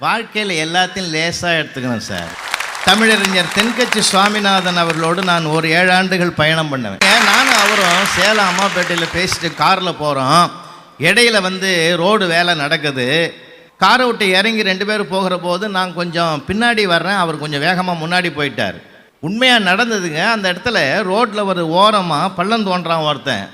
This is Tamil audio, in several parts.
வாழ்க்கையில் எல்லாத்தையும் லேசாக எடுத்துக்கணும் சார். தமிழறிஞர் தென்கட்சி சுவாமிநாதன் அவர்களோடு நான் ஒரு 7 ஆண்டுகள் பயணம் பண்ணுவேன். நானும் அவரும் சேலம் அம்மாப்பேட்டையில் பேசிட்டு காரில் போகிறோம். இடையில ரோடு வேலை நடக்குது. காரை விட்டு இறங்கி 2 பேரும் போகிற போது நான் கொஞ்சம் பின்னாடி வர்றேன், அவர் கொஞ்சம் வேகமாக முன்னாடி போயிட்டார். உண்மையாக நடந்ததுங்க. அந்த இடத்துல ரோட்டில் ஒரு ஓரமாக பள்ளம் தோன்றான் ஒருத்தன்.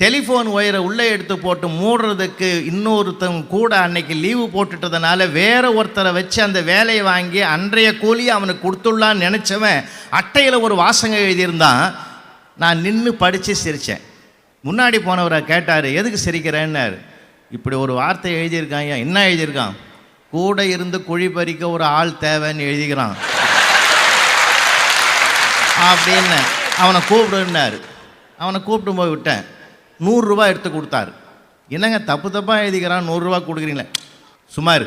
டெலிஃபோன் ஒயரை உள்ளே எடுத்து போட்டு மூடுறதுக்கு இன்னொருத்தவங்க கூட அன்னைக்கு லீவு போட்டுட்டதுனால வேற ஒருத்தரை வச்சு அந்த வேலையை வாங்கி அன்றைய கூலியை அவனுக்கு கொடுத்துடலான்னு நினச்சவன் அட்டையில் ஒரு வாசகம் எழுதியிருந்தான். நான் நின்று படித்து சிரித்தேன். முன்னாடி போனவரை கேட்டார், எதுக்கு சிரிக்கிறேன்னாரு. இப்படி ஒரு வார்த்தை எழுதியிருக்காங்க. என்ன எழுதியிருக்கான்? கூட இருந்து குழி பறிக்க ஒரு ஆள் தேவைன்னு எழுதிக்கிறான் அப்படின்னு. அவனை கூப்பிடுன்னாரு. அவனை கூப்பிட்டு போய் விட்டேன். 100 ரூபா எடுத்து கொடுத்தாரு. என்னங்க தப்பு தப்பாக எழுதிக்கிறான், 100 ரூபா கொடுக்குறீங்களே. சுமார்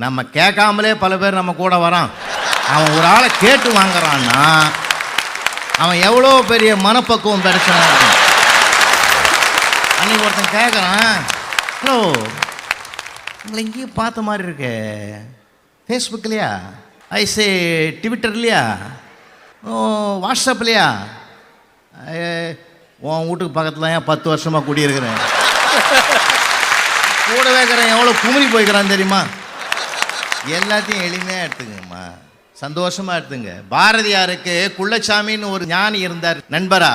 நம்ம கேட்காமலே பல பேர் நம்ம கூட வரான். அவன் ஒரு ஆளை கேட்டு வாங்குறான்னா அவன் எவ்வளோ பெரிய மனப்பக்குவம் பிரச்சனை இருக்கும். அன்னைக்கு ஒருத்தன் கேட்குறான், ஹலோ உங்களை எங்கேயும் பார்த்த மாதிரி இருக்கு, ஃபேஸ்புக்லையா, ஐசே ட்விட்டர்லையா, வாட்ஸ்அப்லையா? உன் வீட்டுக்கு பக்கத்தில் ஏன் 10 வருஷமாக குடியிருக்கிறேன், கூட வைக்கிறேன், எவ்வளோ குமரி போய்க்கிறான் தெரியுமா? எல்லாத்தையும் எளிமையாக எடுத்துங்கம்மா, சந்தோஷமாக எடுத்துங்க. பாரதியாருக்கு குள்ளச்சாமின்னு ஒரு ஞானி இருந்தார் நண்பரா.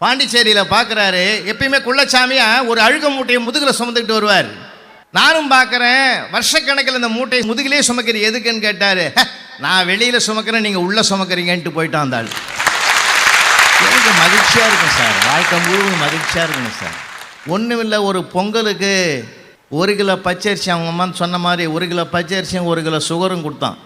பாண்டிச்சேரியில் பார்க்குறாரு. எப்பயுமே குள்ளச்சாமியா ஒரு அழுக மூட்டையை முதுகில் சுமந்துக்கிட்டு வருவார். நானும் பார்க்குறேன், வருஷக்கணக்கில் இந்த மூட்டையை முதுகிலே சுமக்கிற எதுக்குன்னு கேட்டார். நான் வெளியில் சுமக்கிறேன், நீங்கள் உள்ளே சுமக்கிறீங்கன்ட்டு போயிட்டான் அந்த ஆள். எனக்கு மகிழ்ச்சியாக இருக்கும் சார், வாழ்க்கை முழுவதும் மகிழ்ச்சியாக இருக்கணும் சார். ஒன்றும் இல்லை, ஒரு பொங்கலுக்கு 1 கிலோ பச்சரிசி அவங்க அம்மான்னு சொன்ன மாதிரி 1 கிலோ பச்சரிசியும் 1 கிலோ சுகரும் கொடுத்தான்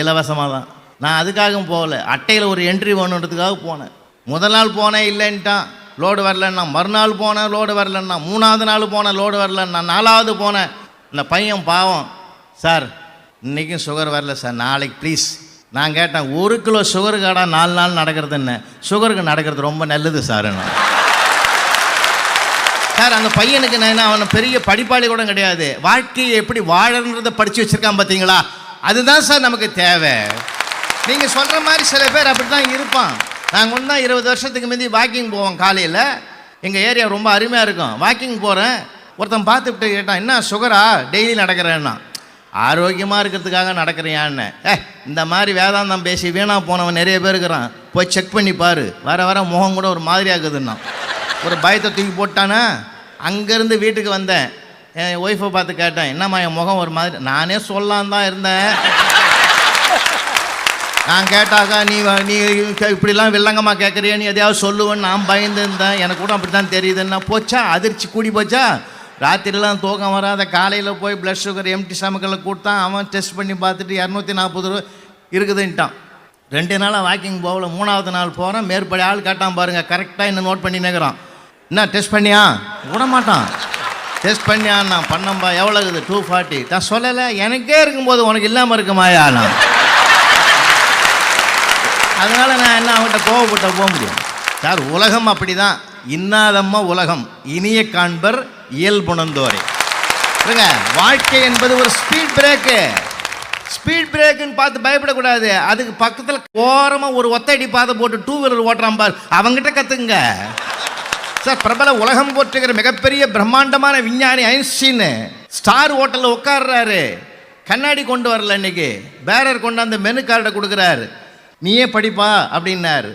இலவசமாக தான். நான் அதுக்காகவும் போகல, அட்டையில் ஒரு என்ட்ரி வேணுன்றதுக்காக போனேன். முதல் நாள் போனேன், இல்லைன்ட்டான், லோடு வரலன்னா. மறுநாள் போனேன், லோடு வரலன்னா. 3ஆவது நாள் போனேன், லோடு வரலன்னா. 4ஆவது போனேன். இந்த பையன் பாவம், சார் இன்றைக்கும் சுகர் வரல சார், நாளைக்கு ப்ளீஸ். நான் கேட்டேன், 1 கிலோ சுகருக்காடா 4 நாள் நடக்கிறது என்ன? சுகருக்கு நடக்கிறது ரொம்ப நல்லது சார். சார் அந்த பையனுக்கு நான் அவனை பெரிய படிப்பாளி கூட கிடையாது, வாழ்க்கையை எப்படி வாழன்றதை படித்து வச்சுருக்கான் பார்த்தீங்களா? அதுதான் சார் நமக்கு தேவை. நீங்கள் சொல்கிற மாதிரி சில பேர் அப்படி தான் இருப்பான். நாங்கள் ஒன்றா 20 வருஷத்துக்கு முந்தி வாக்கிங் போவோம். காலையில் எங்கள் ஏரியா ரொம்ப அருமையாக இருக்கும். வாக்கிங் போகிறேன், ஒருத்தன் பார்த்துட்டு கேட்டான், என்ன சுகரா டெய்லி நடக்கிறேன்னா? ஆரோக்கியமாக இருக்கிறதுக்காக நடக்கிறியான்னு. இந்த மாதிரி வேதாந்தம் பேசி வீணாக போனவன் நிறைய பேர் இருக்கிறான், போய் செக் பண்ணி பாரு. வர முகம் கூட ஒரு மாதிரியாக இருக்குதுன்னா ஒரு பயத்தை தூக்கி போட்டானா. அங்கேருந்து வீட்டுக்கு வந்தேன், என் ஒய்ஃபை பார்த்து கேட்டேன், என்னம்மா என் முகம் ஒரு மாதிரி? நானே சொல்லலான் தான் இருந்தேன். நான் கேட்டாக்கா நீ இப்படிலாம் வில்லங்கமாக கேட்குறியா, நீ எதையாவது சொல்லுவேன்னு நான் பயந்து இருந்தேன். எனக்கு கூட அப்படி தான் தெரியுதுன்னா போச்சா, அதிர்ச்சி கூடி போச்சா. ராத்திரிலாம் தூக்கம் வராத, காலையில் போய் ப்ளட் சுகர் எம்டி ஸ்டமக்கில் கொடுத்தான். அவன் டெஸ்ட் பண்ணி பார்த்துட்டு 240 ரூபா இருக்குதுன்ட்டான். 2 நாளாக வாக்கிங் போகல. 3ஆவது நாள் போகிறேன், மேற்படி ஆள் கேட்டான் பாருங்கள், கரெக்டாக என்ன நோட் பண்ணி நிற்கிறான். என்ன டெஸ்ட் பண்ணியா? விட மாட்டான். டெஸ்ட் பண்ணியா? நான் பண்ணம்பா. எவ்வளோ இருக்குது? 240. நான் சொல்லலை, எனக்கே இருக்கும்போது உனக்கு இல்லாமல் இருக்குமாயா? நான் அதனால் நான் என்ன அவன்கிட்ட கோவப்பட்ட போக முடியும் சார். உலகம் அப்படி தான். இன்னாதம்மா உலகம் இனிய காண்பர் இயல்புணர்ந்தோரே. இல்லைங்க, வாழ்க்கை என்பது ஒரு ஸ்பீட் பிரேக்கு. ஸ்பீட் பிரேக்குன்னு பார்த்து பயப்படக்கூடாது. அதுக்கு பக்கத்தில் ஓரமாக ஒரு ஒத்தடி பாதை போட்டு 2 வீலர் ஓட்டுறான் பார், அவங்ககிட்ட கற்றுக்குங்க சார். பிரபல உலகம் போற்றுகிற மிகப்பெரிய பிரம்மாண்டமான விஞ்ஞானி ஐன்ஸ்டீன் ஸ்டார் ஹோட்டலில் உட்கார்றாரு. கண்ணாடி கொண்டு வரல, இன்னைக்கு பேரர் கொண்டு அந்த மெனு கார்டை கொடுக்குறாரு. நீயே படிப்பா அப்படின்னாரு.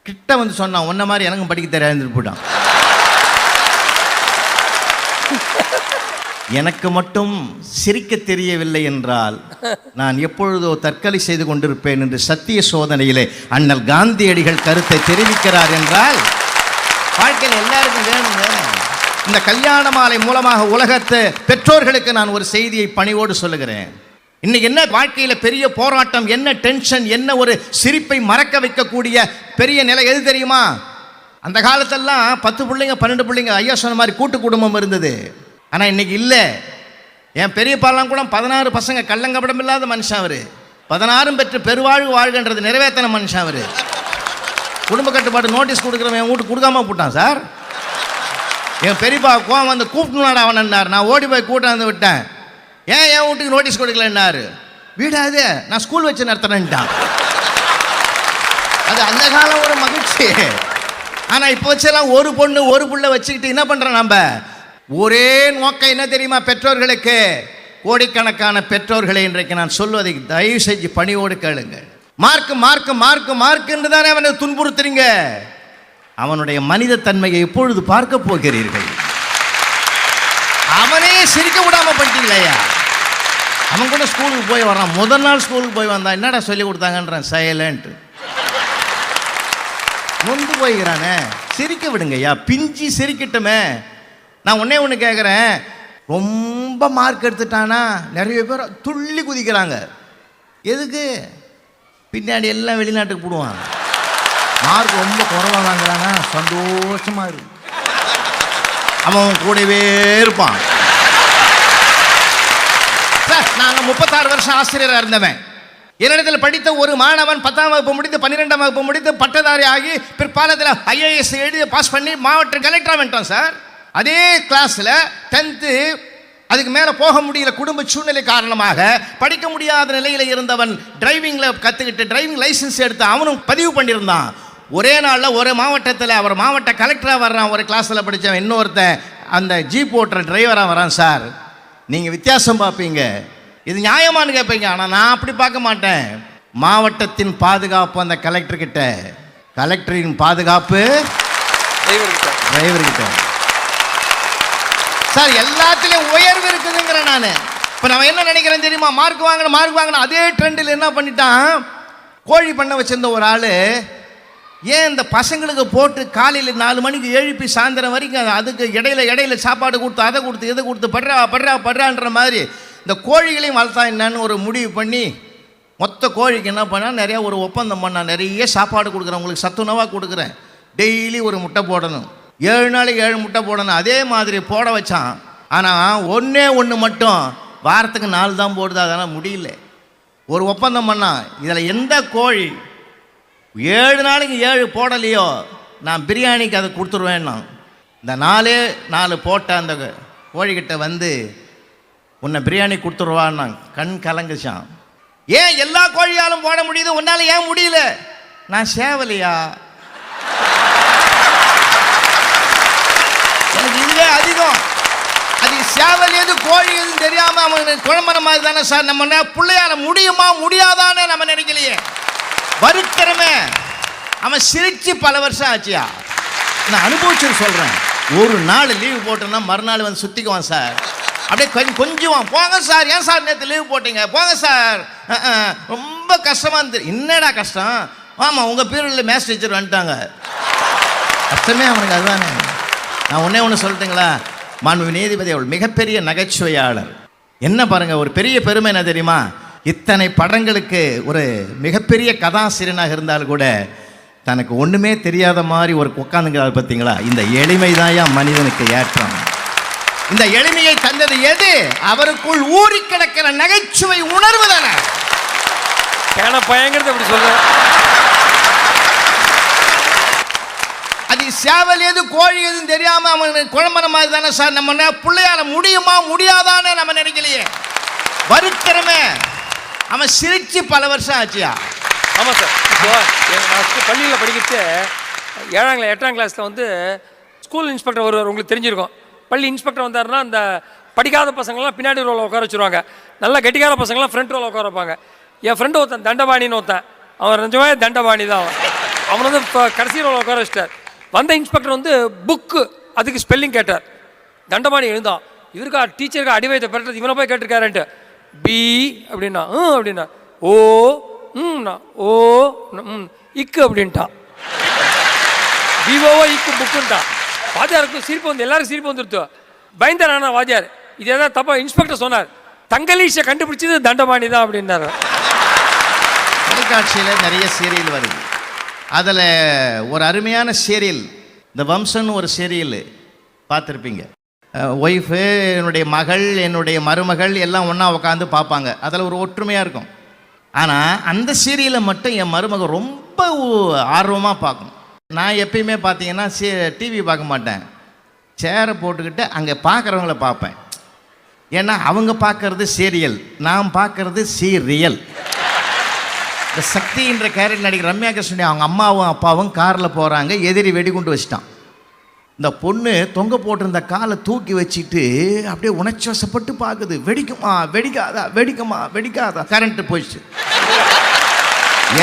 கிட்ட சொன்னான், உன்ன மாதிரி எனக்கும் படிக்க தெரியாது போட்டான். எனக்கு மட்டும் சிரிக்க தெரியவில்லை என்றால் நான் எப்பொழுதோ தற்கொலை செய்து கொண்டிருப்பேன் என்று சத்திய சோதனையிலே அண்ணல் காந்தியடிகள் கருத்தை தெரிவிக்கிறார் என்றால் வாழ்க்கையில் எல்லாருக்கும் வேணுங்க. இந்த கல்யாண மாலை மூலமாக உலகத்து பெற்றோர்களுக்கு நான் ஒரு செய்தியை பணிவோடு சொல்லுகிறேன். இன்னைக்கு என்ன வாழ்க்கையில் பெரிய போராட்டம், என்ன டென்ஷன், என்ன ஒரு சிரிப்பை மறக்க வைக்கக்கூடிய பெரிய நிலை எது தெரியுமா? அந்த காலத்தெல்லாம் 10 பிள்ளைங்க 12 பிள்ளைங்க ஐயா சொன்ன மாதிரி கூட்டு குடும்பம் இருந்தது. ஆனால் இன்னைக்கு இல்லை. என் பெரியப்பாலாம் கூட 16 பசங்க, கள்ளங்கபடம் இல்லாத மனுஷன் அவர். 16 பெற்று பெருவாழ்வு வாழ்கின்றது நிறைவேற்றின மனுஷன் அவர். குடும்ப கட்டுப்பாடு நோட்டீஸ் கொடுக்குறவன் என் வீட்டுக்கு கொடுக்காம போட்டான் சார். என் பெரியப்பா கோவம் கூப்பிட்டுனாடா அவனார். நான் ஓடி போய் கூட்டாந்து விட்டேன். ஏன் என் வீட்டுக்கு நோட்டீஸ் கொடுக்கலன்னாரு. வீடாது நான் ஸ்கூல் வச்சு நடத்துறேன்ட்டான். அது அந்த காலம் ஒரு மகிழ்ச்சி. ஆனால் இப்போ வச்செல்லாம் ஒரு பொண்ணு ஒரு புள்ள வச்சுக்கிட்டு என்ன பண்ணுறோம் நம்ம? ஒரே நோக்கம் என்ன தெரியுமா பெற்றோர்களுக்கு? கோடிக்கணக்கான பெற்றோர்களை இன்றைக்கு நான் சொல்வதை தயவு செஞ்சு பணியோடு கேளுங்க. மார்க்கு மார்க்கு மார்க்கு மார்க்குன்னு தானே அவனை துன்புறுத்துறீங்க. அவனுடைய மனித தன்மையை எப்பொழுது பார்க்க போகிறீர்கள்? அவனே சிரிக்க விடாம பண்ணிட்டீங்களா? அவன் கூட ஸ்கூலுக்கு போய் வரான். முதல் நாள் ஸ்கூலுக்கு போய் வந்தான். என்னடா சொல்லி கொடுத்தாங்கன்றான். சைலண்ட். நொந்து போய்கிறானே. சிரிக்க விடுங்கய்யா, பிஞ்சி சிரிக்கட்டுமே. நான் ஒன்று கேட்குறேன், ரொம்ப மார்க் எடுத்துட்டானா நிறைய பேர் துள்ளி குதிக்கிறாங்க. எதுக்கு? பின்னாடி எல்லாம் வெளிநாட்டுக்கு போடுவான். மார்க் ரொம்ப குறைவாக வாங்குறானா சந்தோஷமா இருக்கு. அவன் கூடவே இருப்பான். சார், நாங்கள் 36 வருஷம் ஆசிரியராக இருந்தவன். என்னிடத்தில் படித்த ஒரு மாணவன் 10ஆம் வகுப்பு முடித்து 12ஆம் வகுப்பு முடித்து பட்டதாரி ஆகி பிற்பாலத்தில் IAS எழுதி பாஸ் பண்ணி மாவட்ட கலெக்டராக வந்துட்டான் சார். அதே கிளாஸில் 10th அதுக்கு மேலே போக முடியல, குடும்ப சூழ்நிலை காரணமாக படிக்க முடியாத நிலையில் இருந்தவன் டிரைவிங்கில் கற்றுக்கிட்டு டிரைவிங் லைசன்ஸ் எடுத்து அவனும் பதிவு பண்ணியிருந்தான். ஒரே நாளில் ஒரு மாவட்டத்தில் அவர் மாவட்ட கலெக்டராக வர்றான். ஒரு கிளாஸில் படித்தவன் இன்னொருத்தன் அந்த ஜீப் ஓட்டுற டிரைவராக வரான். சார், நீங்கள் வித்தியாசம் பார்ப்பீங்க, இது நியாயமானு கேட்பீங்க. ஆனால் நான் அப்படி பார்க்க மாட்டேன். மாவட்டத்தின் பாதுகாப்பு அந்த கலெக்டர்கிட்ட, கலெக்டரின் பாதுகாப்பு டிரைவர்கிட்ட. சார், எல்லாத்துலேயும் உயர்வு இருக்குதுங்கிற நான். இப்போ நான் என்ன நினைக்கிறேன் தெரியுமா? மார்க் வாங்கணும். அதே ட்ரெண்டில் என்ன பண்ணிட்டான், கோழி பண்ண வச்சிருந்த ஒரு ஆள் ஏன் இந்த பசங்களுக்கு போட்டு காலையில் 4 மணிக்கு எழுப்பி சாயந்தரம் வரைக்கும் அதுக்கு இடையில சாப்பாடு கொடுத்து அதை கொடுத்து இதை கொடுத்து படுறான்ற மாதிரி இந்த கோழிகளையும் வளர்த்தா என்னன்னு ஒரு முடிவு பண்ணி மொத்த கோழிக்கு என்ன பண்ணால் நிறையா ஒரு ஒப்பந்தம் பண்ணால் நிறைய சாப்பாடு கொடுக்குறேன், உங்களுக்கு சத்துணவாக கொடுக்குறேன், டெய்லி ஒரு முட்டை போடணும், 7 நாளைக்கு 7 முட்டை போடணும். அதே மாதிரி போட வச்சான். ஆனால் ஒன்று மட்டும் வாரத்துக்கு 4 தான் போடுது. அதனால் முடியல. ஒரு ஒப்பந்தம் பண்ணான், இதில் எந்த கோழி 7 நாளைக்கு 7 போடலையோ நான் பிரியாணிக்கு அதை கொடுத்துருவேன்னா. இந்த 4 போட்ட அந்த கோழிக்கிட்ட வந்து உன்னை பிரியாணி கொடுத்துருவான்னா கண் கலங்குச்சான். ஏன் எல்லா கோழியாலும் போட முடியுது, உன்னால ஏன் முடியல? நான் சேவலையா? எனக்கு இதுவே அதிகம். அது சேவல் எது கோழி எதுன்னு தெரியாம அவன் குழம்புற மாதிரி தானே சார். நம்ம பிள்ளையால முடியுமா முடியாதானே நம்ம நினைக்கலையே. வருத்தரமே. அவன் சிரிச்சு பல வருஷம் ஆச்சியா. நான் அனுபவிச்சு சொல்றேன். ஒரு நாள் லீவு போட்டோன்னா மறுநாள் வந்து சுத்திக்குவான் சார். அப்படியே கொஞ்சம் போங்க சார், ஏன் சார் நேற்று லீவ் போட்டீங்க, போங்க சார், ரொம்ப கஷ்டமா இருந்தது. என்னடா கஷ்டம்? ஆமாம், உங்கள் பீரியடில் மேத்ஸ் டீச்சர் வந்துட்டாங்க. கஷ்டமே அவனுக்கு அதுதானே. நான் ஒன்று சொல்லட்டுங்களா? மாண்பு நீதிபதி அவள் மிகப்பெரிய நகைச்சுவையாளர். என்ன பாருங்க, ஒரு பெரிய பெருமை என்ன தெரியுமா? இத்தனை படங்களுக்கு ஒரு மிகப்பெரிய கதாசிரியனாக இருந்தால் கூட தனக்கு ஒன்றுமே தெரியாத மாதிரி ஒரு உட்காந்துங்கிறார். பார்த்தீங்களா? இந்த எளிமை தான் மனிதனுக்கு ஏற்றம். இந்த எளிமையை தந்தது எது? அவருக்குள் ஊறி கிடக்கிற நகைச்சுவை உணர்வு தானே. பயங்கரத்தை அப்படி சொல்ற. அது சேவல் எது கோழி எதுன்னு தெரியாம அவன் குழம்புற மாதிரி தானே சார். நம்ம பிள்ளையால முடியுமா முடியாதானே நம்ம நினைக்கலையே. வருத்தரமே. அவன் சிரிச்சு பல வருஷம் ஆச்சியா. ஆமாம் சார். இப்போ பள்ளியில் படிக்கிறது 8ஆம் கிளாஸில் வந்து ஸ்கூல் இன்ஸ்பெக்டர் வருவார். உங்களுக்கு தெரிஞ்சிருக்கும். பள்ளி இன்ஸ்பெக்டர் வந்தாருன்னா அந்த படிக்காத பசங்கள்லாம் பின்னாடி ரோவில் உட்கார வச்சுருவாங்க, நல்லா கெட்டிக்காத பசங்கள்லாம் ஃப்ரண்ட் ரோவில் உட்கார வைப்பாங்க. என் ஃப்ரெண்டு ஒருத்தன் தண்டபாணின்னு ஒருத்தன், அவன் நிஜமாவே தண்டபாணி தான். அவன் வந்து இப்போ கடைசி ரோவில் உட்கார வச்சிட்டார். வந்த இன்ஸ்பெக்டர் வந்து புக்கு அதுக்கு ஸ்பெல்லிங் கேட்டார். தண்டபாணி எழுந்தான். இவருக்கா டீச்சருக்கு அடிவயத்தை பெற்றது இவனை போய் கேட்டிருக்காருன்ட்டு. பி அப்படின்னா அப்படின்னா ஓ ஓ இக்கு அப்படின்ட்டான். பிஓஓ இக்கு புக்குன்ட்டான். வாத்தியாருக்கு சிரிப்பு வந்து எல்லாருக்கும் சிரிப்பு வந்துருத்து. பயந்தானா வாத்தியார், இது ஏதாவது தப்பா? இன்ஸ்பெக்டர் சொன்னார், தங்கலீஷை கண்டுபிடிச்சது தண்டபாணி தான் அப்படின்னாரு. தொலைக்காட்சியில் நிறைய சீரியல் வருது. அதில் ஒரு அருமையான சீரியல், இந்த வம்சன்னு ஒரு சீரியல் பார்த்துருப்பீங்க. ஒய்ஃபு, என்னுடைய மகள், என்னுடைய மருமகள் எல்லாம் ஒன்றா உட்காந்து பார்ப்பாங்க. அதில் ஒரு ஒற்றுமையாக இருக்கும். ஆனால் அந்த சீரியலை மட்டும் என் மருமகள் ரொம்ப ஆர்வமாக பார்க்கும். நான் எப்பயுமே பார்த்தீங்கன்னா டிவி பார்க்க மாட்டேன், சேரை போட்டுக்கிட்டு அங்கே பார்க்குறவங்கள பார்ப்பேன். ஏன்னா அவங்க பார்க்கறது சீரியல், நான் பார்க்கறது சீரியல். இந்த சக்தின்ற கேரக்டர் நடிகர் ரம்யா கிருஷ்ணன் அவங்க அம்மாவும் அப்பாவும் காரில் போகிறாங்க, எதிரி வெடிகுண்டு வச்சிட்டான். இந்த பொண்ணு தொங்க போட்டிருந்த காலை தூக்கி வச்சுட்டு அப்படியே உணர்ச்சி வசப்பட்டு பார்க்குது. வெடிக்குமா வெடிக்காதா, வெடிக்குமா வெடிக்காதா. கரண்ட்டு போயிடுச்சு.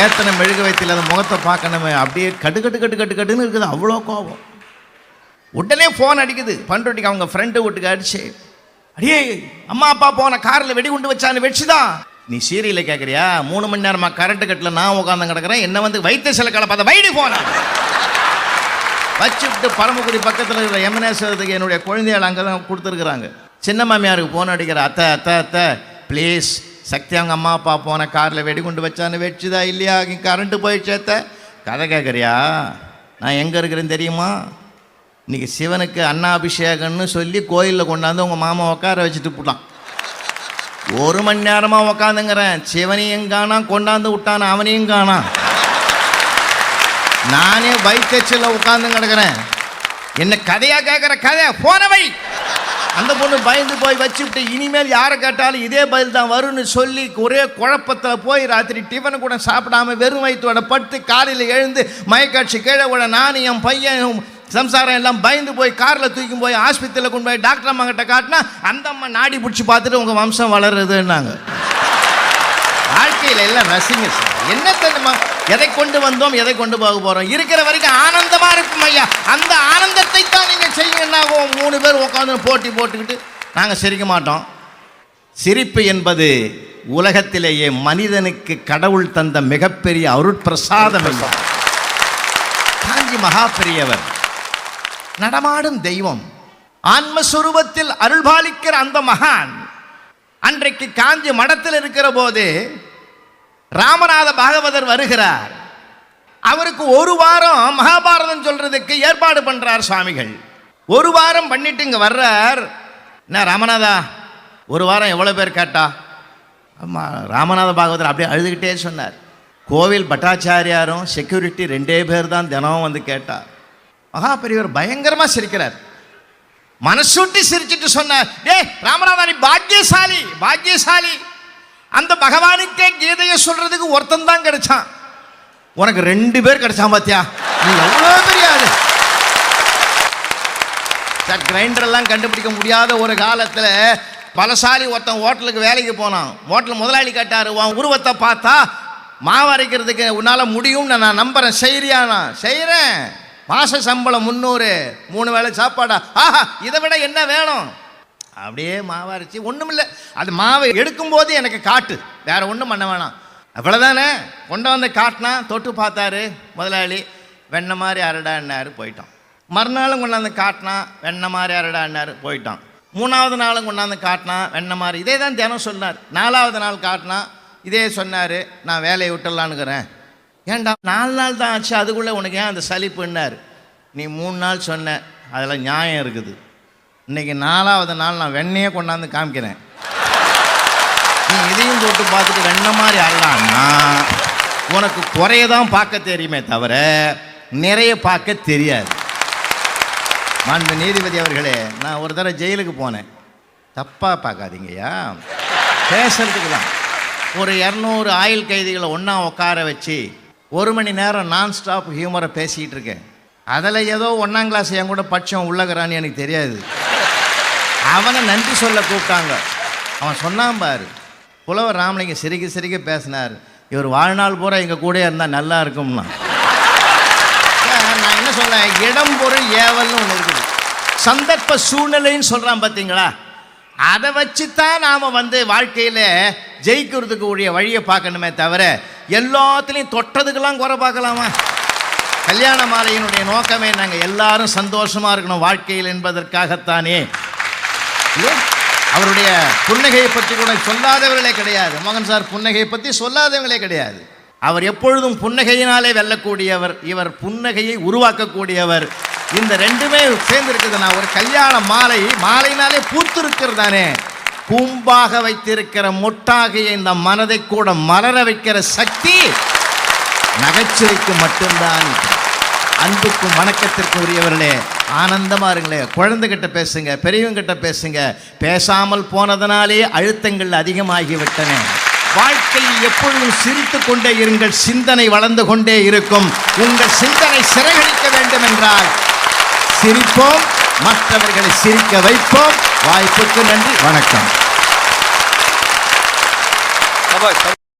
ஏத்தனை மெழுகு வைத்தில் அந்த முகத்தை பார்க்கணுமே, அப்படியே கட்டு கட்டு கட்டு கட்டு கட்டுன்னு இருக்குது. அவ்வளோ கோபம். உடனே ஃபோன் அடிக்குது பண்ருட்டிக்கு, அவங்க ஃப்ரெண்டு வீட்டுக்கு அடிச்சு, அடியே அம்மா அப்பா போன காரில் வெடிகுண்டு வச்சான்னு வச்சுதான். நீ சீரியலை கேட்குறியா? 3 மணி நேரமாக கரண்ட்டு கட்டில் நான் உட்காந்து கிடக்கிறேன், என்ன வந்து வைத்திய சில கடை பார்த்த வைடி போன வச்சுட்டு பரமக்குடி பக்கத்தில் இருக்கிற எம்என்எஸ்க்கு என்னுடைய குழந்தைகள் அங்கே தான் கொடுத்துருக்குறாங்க. சின்ன மாமியாருக்கு ஃபோன் அடிக்கிற, அத்தை அத்தை அத்தை ப்ளீஸ், சக்தி அவங்க அம்மா அப்பா போன காரில் வெடிகுண்டு வச்சான்னு வச்சுதா இல்லையா, கரண்ட்டு போயிடுச்சு அத்தை. கதை கேட்குறியா? நான் எங்கே இருக்கிறேன்னு தெரியுமா? இன்றைக்கி சிவனுக்கு அன்னாபிஷேகம்னு சொல்லி கோயிலில் கொண்டாந்து உங்கள் மாமா உட்கார வச்சுட்டு போட்டான். 1 மணி நேரமாக உட்காந்துங்கிறேன், சிவனையும் காணா, கொண்டாந்து விட்டான அவனையும் காணா. நானே வைத்தச்சில் உட்காந்து கிடக்கிறேன். என்ன கதையாக கேட்குற கதை, போனவை. அந்த பொண்ணு பயந்து போய் வச்சுவிட்டு இனிமேல் யாரை கேட்டாலும் இதே பதில் தான் வரும்னு சொல்லி ஒரே குழப்பத்தில் போய் ராத்திரி டிஃபனை கூட சாப்பிடாம வெறும் வயிற்றோட படுத்து காலையில் எழுந்து மயக்காட்சி கீழே விட நான் என் பையன் சம்சாரம் எல்லாம் பயந்து போய் காரில் தூக்கி போய் ஆஸ்பத்திரியில் கொண்டு போய் டாக்டர் அம்மா கிட்ட காட்டினா அந்த அம்மா நாடி பிடிச்சி பார்த்துட்டு உங்கள் வம்சம் வளருதுன்னாங்க. வாழ்க்கையில் எல்லாம் ரசிங்க சார். என்ன தெரியுமா, எதை கொண்டு வந்தோம், எதை கொண்டு போக போகிறோம். இருக்கிற வரைக்கும் ஆனந்தமாக இருக்கும் ஐயா. அந்த ஆனந்தத்தை தான் நீங்கள் செய்யுங்கன்னா 3 பேர் உட்காந்து போட்டி போட்டுக்கிட்டு நாங்கள் சிரிக்க மாட்டோம். சிரிப்பு என்பது உலகத்திலேயே மனிதனுக்கு கடவுள் தந்த மிகப்பெரிய அருட்பிரசாதம். காஞ்சி மகா பெரியவர் நடமாடும் தெய்வம், ஆன்மஸ்வரூபத்தில் அருள்பாலிக்கிற அந்த மகான் அன்றைக்கு காஞ்சி மடத்தில் இருக்கிற போது ராமநாத பாகவதர் வருகிறார். அவருக்கு 1 வாரம் மகாபாரதம் சொல்றதுக்கு ஏற்பாடு பண்றார் சுவாமிகள். 1 வாரம் பண்ணிட்டு இங்க வர்றார். என்ன ராமநாதா, 1 வாரம் எவ்வளோ பேர் கேட்டா? ராமநாத பாகவதர் அப்படியே அழுதுகிட்டே சொன்னார். கோவில் பட்டாச்சாரியாரும் செக்யூரிட்டி 2 பேர் தான் தினம் வந்து கேட்டார். மகா பெரியவர் பயங்கரமாக சிரிக்கிறார். மனசூட்டி சிரிச்சுட்டு சொன்னார், டே ராமநாதா, நீ பாக்கியசாலி பாக்கியசாலி. அந்த பகவானுக்கே கீதையை சொல்றதுக்கு ஒருத்தன் தான் கிடைச்சான், உனக்கு 2 பேர் கிடைச்சான் பாத்தியா, நீ எவ்வளோ பெரிய ஆளு. கிரைண்டரெல்லாம் கண்டுபிடிக்க முடியாத ஒரு காலத்தில் பலசாலி ஒருத்தன் ஹோட்டலுக்கு வேலைக்கு போனான். ஹோட்டல் முதலாளி கேட்டார், உன் உருவத்தை பார்த்தா மாவு அரைக்கிறதுக்கு உன்னால் முடியும்னு நான் நம்புகிறேன், செய்கிறியா? நான் செய்கிறேன். மாத சம்பளம் 300, 3 வேளை சாப்பாடா? ஆஹா, இதை விட என்ன வேணும்? அப்படியே மாவு அரைச்சி ஒன்றும் இல்லை, அது மாவை எடுக்கும்போது எனக்கு காட்டு, வேற ஒன்றும் பண்ண வேணாம், அவ்வளோதானே. கொண்டு வந்து காட்டினா தொட்டு பார்த்தாரு முதலாளி, வெண்ணெய் மாதிரி அரடான்னாரு, போயிட்டான். மறுநாளும் கொண்டாந்து காட்டினா வெண்ணெய் மாதிரி அரடான்னாரு, போயிட்டான். 3வது நாளும் கொண்டாந்து காட்டினா வெண்ணெய் மாதிரி, இதே தான் தினம் சொன்னார். 4வது நாள் காட்டினா இதே சொன்னார், நான் வேலையை விட்டுடலான்னுக்கிறேன். ஏன்டா 4 நாள் தான் ஆச்சு, அதுக்குள்ளே உனக்கு ஏன் அந்த சலிப்புன்னார். நீ 3 நாள் சொன்ன, அதில் நியாயம் இருக்குது. இன்றைக்கி 4வது நாள் நான் வெண்ணையே கொண்டாந்து காமிக்கிறேன், நீ இதையும் போட்டு பார்த்துட்டு வெண்ணெய் மாதிரி ஆடலான்னா உனக்கு குறைய தான் பார்க்க தெரியுமே தவிர நிறைய பார்க்க தெரியாது. மாண்பு நீதிபதி அவர்களே, நான் ஒரு தடவை ஜெயிலுக்கு போனேன், தப்பாக பார்க்காதீங்கய்யா, பேசுறதுக்கு தான். ஒரு 200 ஆயுள் கைதிகளை ஒன்றா உட்கார வச்சு 1 மணி நேரம் நான் ஸ்டாப் ஹியூமரை பேசிக்கிட்டு இருக்கேன். அதில் ஏதோ 1ஆம் கிளாஸ் என் கூட பட்சம் உள்ளகிறான்னு எனக்கு தெரியாது. அவனை நன்றி சொல்ல கூப்பிட்டாங்க. அவன் சொன்னான் பாரு, புலவர் ராமலிங்கம் சிரிக்க சிரிக்க பேசினார், இவர் வாழ்நாள் பூரா எங்கள் கூட இருந்தால் நல்லா இருக்கும்னா. நான் என்ன சொல்ல, இடம் பொருள் ஏவல்னு ஒன்று இருக்குது, சந்தர்ப்ப சூழ்நிலைன்னு சொல்கிறான் பார்த்தீங்களா, அதை வச்சு தான் நாம் வாழ்க்கையில் ஜெயிக்கிறதுக்கு உடைய வழியை பார்க்கணுமே தவிர எல்லாத்துலேயும் தொட்டதுக்கெல்லாம் குறை பார்க்கலாமா? கல்யாண மாலையினுடைய நோக்கமே நாங்கள் எல்லாரும் சந்தோஷமாக இருக்கணும் வாழ்க்கையில் என்பதற்காகத்தானே. அவருடைய புன்னகையை பற்றி கூட சொல்லாதவர்களே கிடையாது. மோகன் சார் புன்னகையை பற்றி சொல்லாதவங்களே கிடையாது. அவர் எப்பொழுதும் புன்னகையினாலே வெல்லக்கூடியவர், இவர் புன்னகையை உருவாக்கக்கூடியவர். இந்த 2மே சேர்ந்து இருக்குது. நான் ஒரு கல்யாண மாலையினாலே பூத்திருக்கிறதானே, பூம்பாக வைத்திருக்கிற மொட்டாகிய இந்த மனதை கூட மலர வைக்கிற சக்தி நகைச்சுவைக்கு மட்டும்தான். அன்புக்கும் வணக்கத்திற்கும் உரியவர்களே, ஆனந்தமா இருங்களேன். குழந்தைகிட்ட பேசுங்க, பெரியவங்கிட்ட பேசுங்க. பேசாமல் போனதனாலே அழுத்தங்கள் அதிகமாகிவிட்டன. வாழ்க்கையில் எப்பொழுதும் சிரித்து கொண்டே இருங்கள். சிந்தனை வளர்ந்து கொண்டே இருக்கும். உங்கள் சிந்தனை சிறகடிக்க வேண்டும் என்றால் சிரிப்போம், மற்றவர்களை சிரிக்க வைப்போம். வாய்ப்புக்கு நன்றி, வணக்கம்.